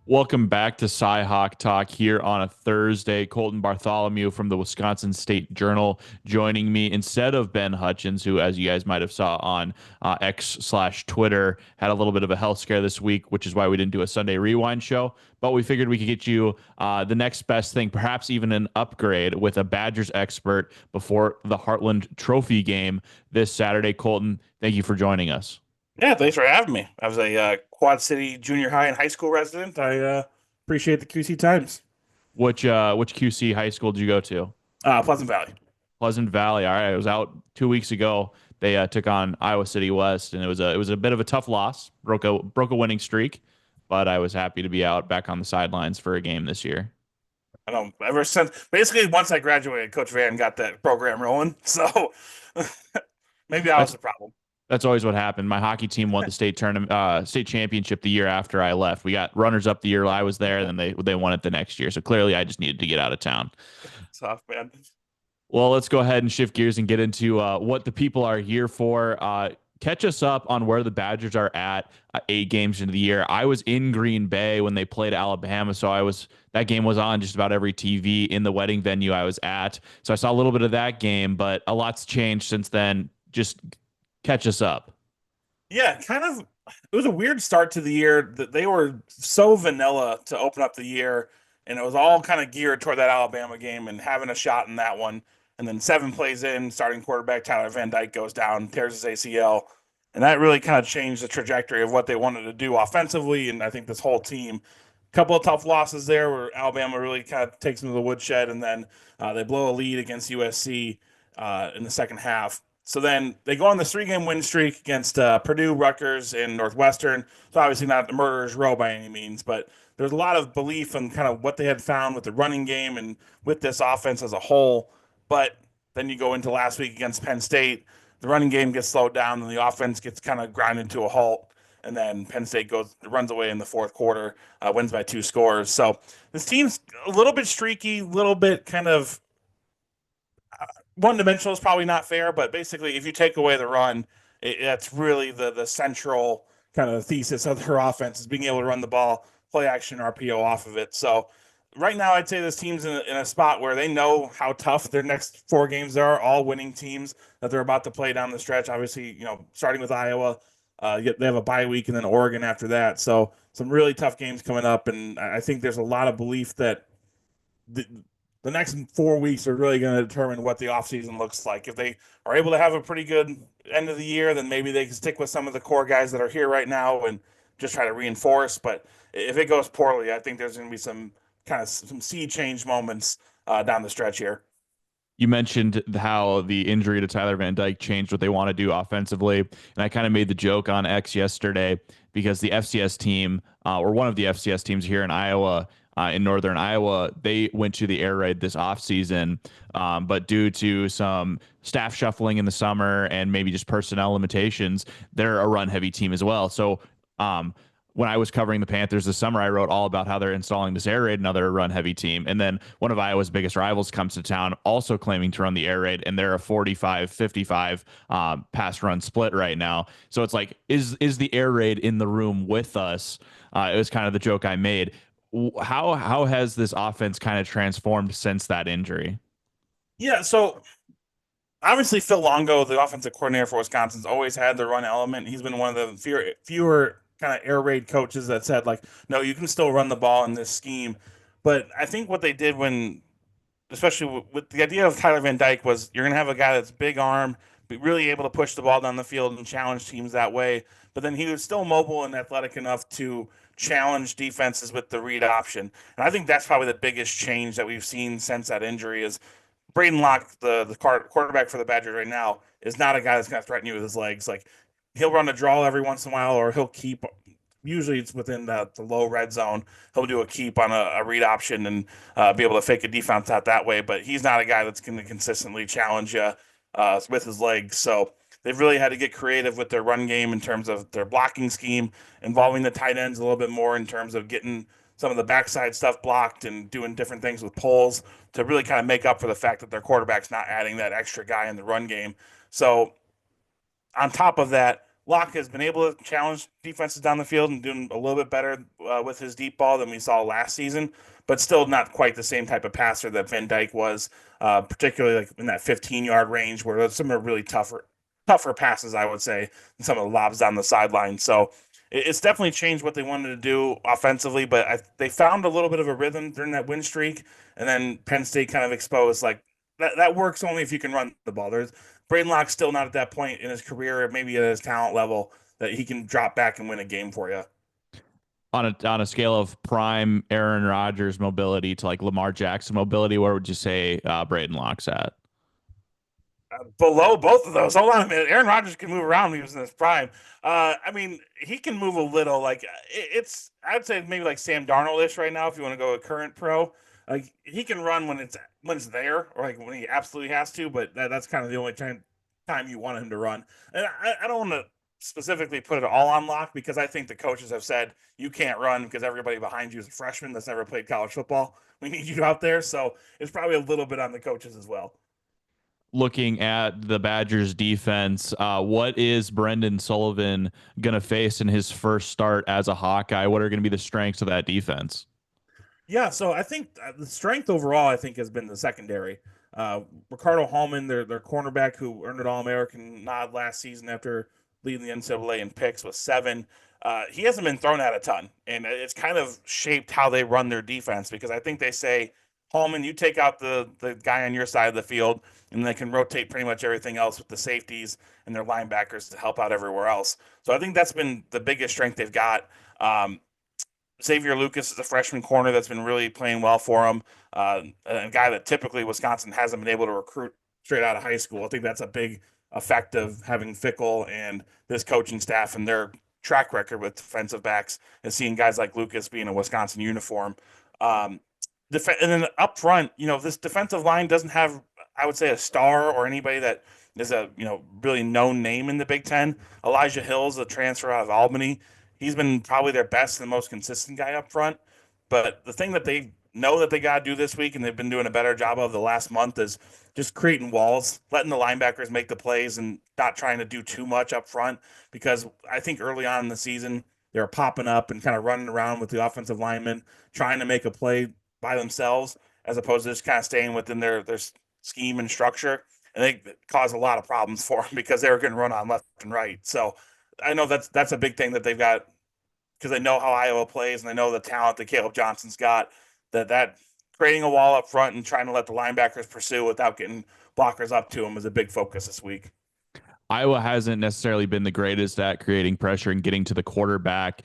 Welcome back to CyHawk Talk here on a Thursday. Colten Bartholomew from the Wisconsin State Journal joining me instead of Ben Hutchins, who, as you guys might have saw on X/Twitter, had a little bit of a health scare this week, which is why we didn't do a Sunday Rewind show. But we figured we could get you the next best thing, perhaps even an upgrade with a Badgers expert before the Heartland Trophy game this Saturday. Colten, thank you for joining us. Yeah, thanks for having me. I was a Quad City junior high and high school resident. I appreciate the QC times. Which QC high school did you go to? Pleasant Valley. Pleasant Valley. All right, I was out 2 weeks ago. They took on Iowa City West, and it was a bit of a tough loss. Broke a winning streak, but I was happy to be out back on the sidelines for a game this year. I know ever since basically once I graduated, Coach Van got that program rolling. So maybe I was That's the problem. that's always what happened. My hockey team won the state championship the year after I left. We got runners up the year I was there, and then they won it the next year. So clearly, I just needed to get out of town. Tough, man. Well, let's go ahead and shift gears and get into what the people are here for. Catch us up on where the Badgers are at 8 games into the year. I was in Green Bay when they played Alabama, so that game was on just about every TV in the wedding venue I was at. So I saw a little bit of that game, but a lot's changed since then. Just catch us up. Yeah, kind of. It was a weird start to the year that they were so vanilla to open up the year, and it was all kind of geared toward that Alabama game and having a shot in that one. And then 7 plays in, starting quarterback Tyler Van Dyke goes down, tears his ACL, and that really kind of changed the trajectory of what they wanted to do offensively. And I think this whole team, a couple of tough losses there where Alabama really kind of takes them to the woodshed, and then they blow a lead against USC in the second half. So then they go on this 3 game win streak against Purdue, Rutgers, and Northwestern. So obviously not the murderer's row by any means, but there's a lot of belief in kind of what they had found with the running game and with this offense as a whole. But then you go into last week against Penn State, the running game gets slowed down, and the offense gets kind of grinded to a halt. And then Penn State runs away in the fourth quarter, wins by 2 scores. So this team's a little bit streaky, a little bit kind of one dimensional is probably not fair, but basically, if you take away the run, that's really the central kind of thesis of their offense is being able to run the ball, play action RPO off of it. So right now, I'd say this team's in a spot where they know how tough their next 4 games are, all winning teams that they're about to play down the stretch. Obviously, starting with Iowa, they have a bye week and then Oregon after that. So some really tough games coming up, and I think there's a lot of belief that the next 4 weeks are really going to determine what the offseason looks like. If they are able to have a pretty good end of the year, then maybe they can stick with some of the core guys that are here right now and just try to reinforce. But if it goes poorly, I think there's going to be some sea change moments down the stretch here. You mentioned how the injury to Tyler Van Dyke changed what they want to do offensively. And I kind of made the joke on X yesterday because the FCS team, or one of the FCS teams here in Iowa, in northern Iowa, they went to the air raid this offseason. But due to some staff shuffling in the summer and maybe just personnel limitations, they're a run heavy team as well. So when I was covering the Panthers this summer, I wrote all about how they're installing this air raid, another run heavy team. And then one of Iowa's biggest rivals comes to town also claiming to run the air raid, and they're a 45-55 pass run split right now. So it's like, is the air raid in the room with us? It was kind of the joke I made. How has this offense kind of transformed since that injury? Yeah, so obviously Phil Longo, the offensive coordinator for Wisconsin's always had the run element. He's been one of the fewer kind of air raid coaches that said like, no, you can still run the ball in this scheme. But I think what they did especially with the idea of Tyler Van Dyke, was you're going to have a guy that's big arm, but really able to push the ball down the field and challenge teams that way. But then he was still mobile and athletic enough to challenge defenses with the read option. And I think that's probably the biggest change that we've seen since that injury is Braedyn Locke, the quarterback for the Badgers right now, is not a guy that's going to threaten you with his legs. Like he'll run a draw every once in a while, or he'll keep. Usually it's within the low red zone. He'll do a keep on a read option and be able to fake a defense out that way. But he's not a guy that's going to consistently challenge you with his legs. So they've really had to get creative with their run game in terms of their blocking scheme, involving the tight ends a little bit more in terms of getting some of the backside stuff blocked and doing different things with pulls to really kind of make up for the fact that their quarterback's not adding that extra guy in the run game. So on top of that, Locke has been able to challenge defenses down the field and doing a little bit better with his deep ball than we saw last season, but still not quite the same type of passer that Van Dyke was, particularly like in that 15-yard range where some are really tougher passes, I would say, than some of the lobs down the sideline. So it's definitely changed what they wanted to do offensively, but they found a little bit of a rhythm during that win streak, and then Penn State kind of exposed like that works only if you can run the ball. Braedyn Locke's still not at that point in his career, maybe at his talent level, that he can drop back and win a game for you. On a scale of prime Aaron Rodgers mobility to like Lamar Jackson mobility, where would you say Braedyn Locke's at? Below both of those. Hold on a minute. Aaron Rodgers can move around when he was in his prime. I mean, he can move a little. Like it's, I'd say maybe like Sam Darnold-ish right now if you want to go a current pro. Like he can run when it's there, or like when he absolutely has to. But that's kind of the only time you want him to run. And I don't want to specifically put it all on Locke because I think the coaches have said you can't run because everybody behind you is a freshman that's never played college football. We need you out there, so it's probably a little bit on the coaches as well. Looking at the Badgers defense, what is Brendan Sullivan going to face in his first start as a Hawkeye? What are going to be the strengths of that defense? Yeah, so I think the strength overall, I think, has been the secondary. Ricardo Hallman, their cornerback, who earned an All-American nod last season after leading the NCAA in picks with 7. He hasn't been thrown at a ton, and it's kind of shaped how they run their defense because I think they say, Hallman, you take out the guy on your side of the field, and they can rotate pretty much everything else with the safeties and their linebackers to help out everywhere else. So I think that's been the biggest strength they've got. Xavier Lucas is a freshman corner that's been really playing well for him. A guy that typically Wisconsin hasn't been able to recruit straight out of high school. I think that's a big effect of having Fickle and this coaching staff and their track record with defensive backs and seeing guys like Lucas be in a Wisconsin uniform. And then up front, this defensive line doesn't have, I would say, a star or anybody that is a really known name in the Big Ten. Elijah Hill's a transfer out of Albany. He's been probably their best and most consistent guy up front. But the thing that they know that they got to do this week, and they've been doing a better job of the last month, is just creating walls, letting the linebackers make the plays and not trying to do too much up front. Because I think early on in the season, they were popping up and kind of running around with the offensive linemen, trying to make a play by themselves, as opposed to just kind of staying within their scheme and structure. And they caused a lot of problems for them because they were getting run on left and right. So I know that's a big thing that they've got because they know how Iowa plays and they know the talent that Caleb Johnson's got. That creating a wall up front and trying to let the linebackers pursue without getting blockers up to them is a big focus this week. Iowa hasn't necessarily been the greatest at creating pressure and getting to the quarterback.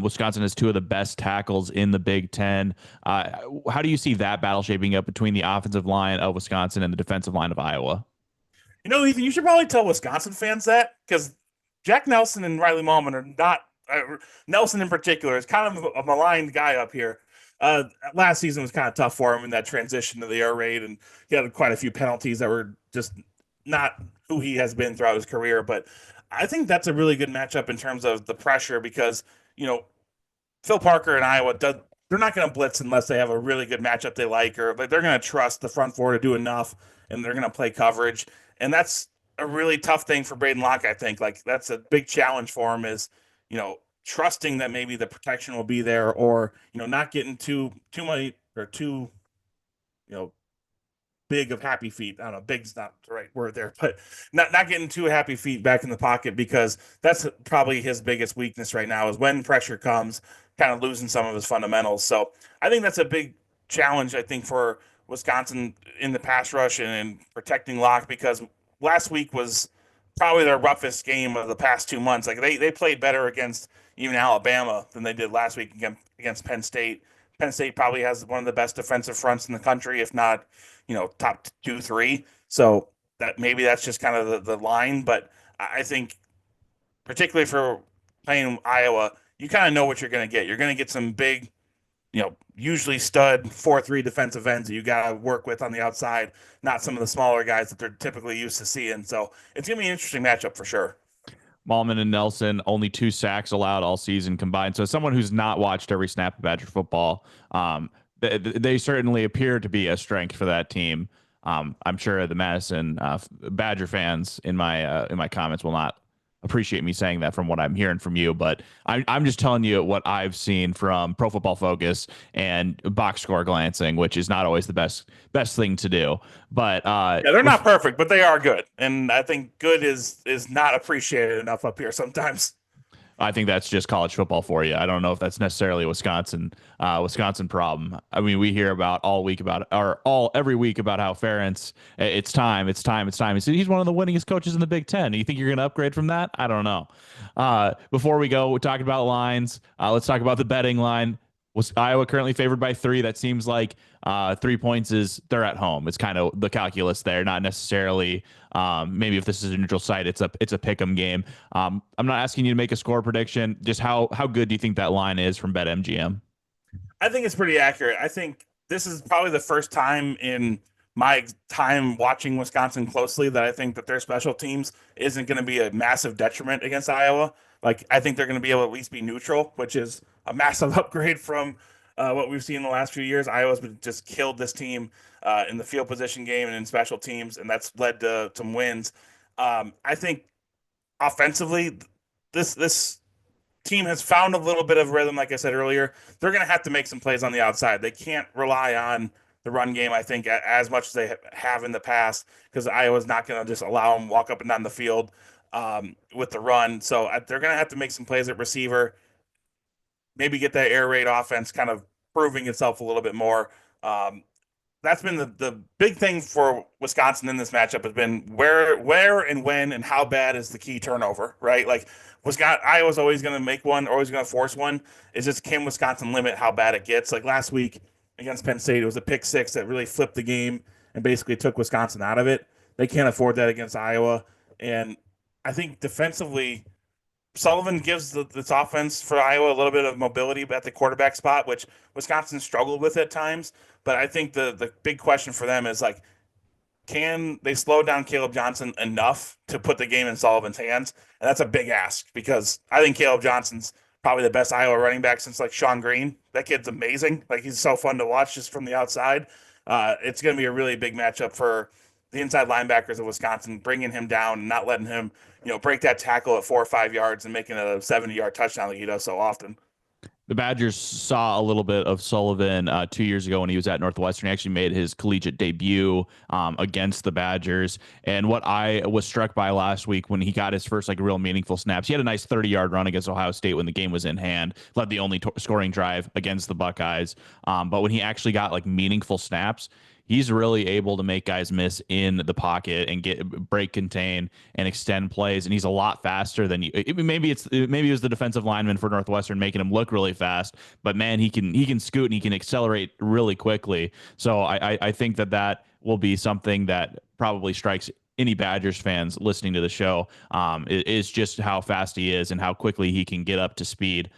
Wisconsin has 2 of the best tackles in the Big Ten. How do you see that battle shaping up between the offensive line of Wisconsin and the defensive line of Iowa? Ethan, you should probably tell Wisconsin fans that because Jack Nelson and Riley Mallman are not. Nelson in particular is kind of a maligned guy up here. Last season was kind of tough for him in that transition to the air raid, and he had quite a few penalties that were just not who he has been throughout his career. But I think that's a really good matchup in terms of the pressure because, Phil Parker and Iowa, they're not going to blitz unless they have a really good matchup they like, or like they're going to trust the front four to do enough, and they're going to play coverage. And that's a really tough thing for Braedyn Locke, I think. Like that's a big challenge for him is, trusting that maybe the protection will be there or, not getting too many or too, big of happy feet. I don't know, big's not the right word there, but not getting too happy feet back in the pocket because that's probably his biggest weakness right now is when pressure comes, kind of losing some of his fundamentals. So I think that's a big challenge, I think, for Wisconsin in the pass rush and protecting Locke because last week was probably their roughest game of the past 2 months. Like they played better against even Alabama than they did last week against Penn State. Penn State probably has one of the best defensive fronts in the country, if not, top 2, 3. So that's just kind of the line. But I think particularly for playing Iowa, you kind of know what you're going to get. You're going to get some big, usually stud 4-3 defensive ends that you got to work with on the outside, not some of the smaller guys that they're typically used to seeing. So it's going to be an interesting matchup for sure. Mallman and Nelson, only 2 sacks allowed all season combined. So as someone who's not watched every snap of Badger football, they certainly appear to be a strength for that team. I'm sure the Madison Badger fans in my comments will not appreciate me saying that from what I'm hearing from you, but I'm just telling you what I've seen from Pro Football Focus and box score glancing, which is not always the best thing to do. But Yeah, they're not perfect, but they are good, and I think good is not appreciated enough up here sometimes. I think that's just college football for you. I don't know if that's necessarily a Wisconsin problem. I mean, we hear about all week about or all every week about how Ferentz, it's time, it's time, it's time. He's one of the winningest coaches in the Big Ten. You think you're going to upgrade from that? I don't know. Before we go, we're talking about lines. Let's talk about the betting line. Was Iowa currently favored by 3? That seems like 3 points is they're at home. It's kind of the calculus there, not necessarily maybe if this is a neutral site, it's a pick 'em game. I'm not asking you to make a score prediction. Just how good do you think that line is from BetMGM? I think it's pretty accurate. I think this is probably the first time in my time watching Wisconsin closely that I think that their special teams isn't going to be a massive detriment against Iowa. Like, I think they're going to be able to at least be neutral, which is a massive upgrade from what we've seen in the last few years. Iowa's been just killed this team in the field position game and in special teams, and that's led to some wins. I think offensively, this team has found a little bit of rhythm. Like I said earlier, they're going to have to make some plays on the outside. They can't rely on the run game, I think, as much as they have in the past, because Iowa's not going to just allow them walk up and down the field with the run. So they're going to have to make some plays at receiver, maybe get that air raid offense kind of proving itself a little bit more. That's been the big thing for Wisconsin in this matchup has been where and when and how bad is the key turnover, right? Like Iowa's always going to make one, always going to force one. It's just can Wisconsin limit how bad it gets? Like last week against Penn State, it was a pick six that really flipped the game and basically took Wisconsin out of it. They can't afford that against Iowa, and I think defensively Sullivan gives this offense for Iowa a little bit of mobility at the quarterback spot, which Wisconsin struggled with at times. But I think the big question for them is like, can they slow down Caleb Johnson enough to put the game in Sullivan's hands? And that's a big ask because I think Caleb Johnson's probably the best Iowa running back since like Sean Green. That kid's amazing. Like he's so fun to watch just from the outside. It's going to be a really big matchup for the inside linebackers of Wisconsin, bringing him down and not letting him, break that tackle at 4 or 5 yards and making it a 70-yard touchdown like he does so often. The Badgers saw a little bit of Sullivan 2 years ago when he was at Northwestern. He actually made his collegiate debut against the Badgers. And what I was struck by last week when he got his first like real meaningful snaps, he had a nice 30-yard run against Ohio State when the game was in hand, led the only scoring drive against the Buckeyes. But when he actually got like meaningful snaps, he's really able to make guys miss in the pocket and get break, contain, and extend plays. And he's a lot faster than you. Maybe it was the defensive lineman for Northwestern making him look really fast, but man, he can scoot and he can accelerate really quickly. So I think that will be something that probably strikes any Badgers fans listening to the show. Is just how fast he is and how quickly he can get up to speed.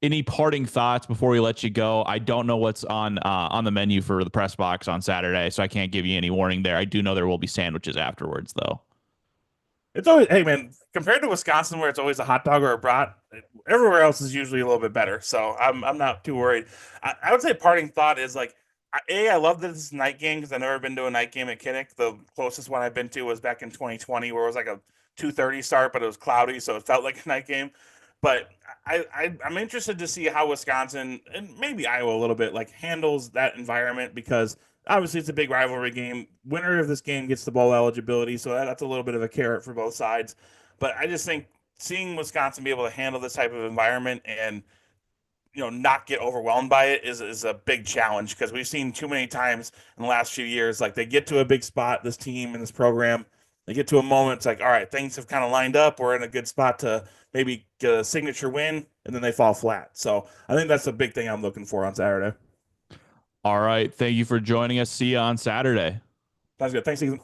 Any parting thoughts before we let you go? I don't know what's on the menu for the press box on Saturday, so I can't give you any warning there. I do know there will be sandwiches afterwards, though. It's always, hey man, compared to Wisconsin where it's always a hot dog or a brat, everywhere else is usually a little bit better. So I'm not too worried. I would say parting thought is like, I love that this is a night game because I've never been to a night game at Kinnick. The closest one I've been to was back in 2020 where it was like a 2:30 start, but it was cloudy, so it felt like a night game. But I'm interested to see how Wisconsin and maybe Iowa a little bit like handles that environment because obviously it's a big rivalry game. Winner of this game gets the bowl eligibility, so that's a little bit of a carrot for both sides. But I just think seeing Wisconsin be able to handle this type of environment and not get overwhelmed by it is a big challenge because we've seen too many times in the last few years like they get to a big spot, this team and this program, they get to a moment, it's like, all right, things have kind of lined up. We're in a good spot to maybe get a signature win, and then they fall flat. So I think that's a big thing I'm looking for on Saturday. All right. Thank you for joining us. See you on Saturday. Sounds good. Thanks, Ethan.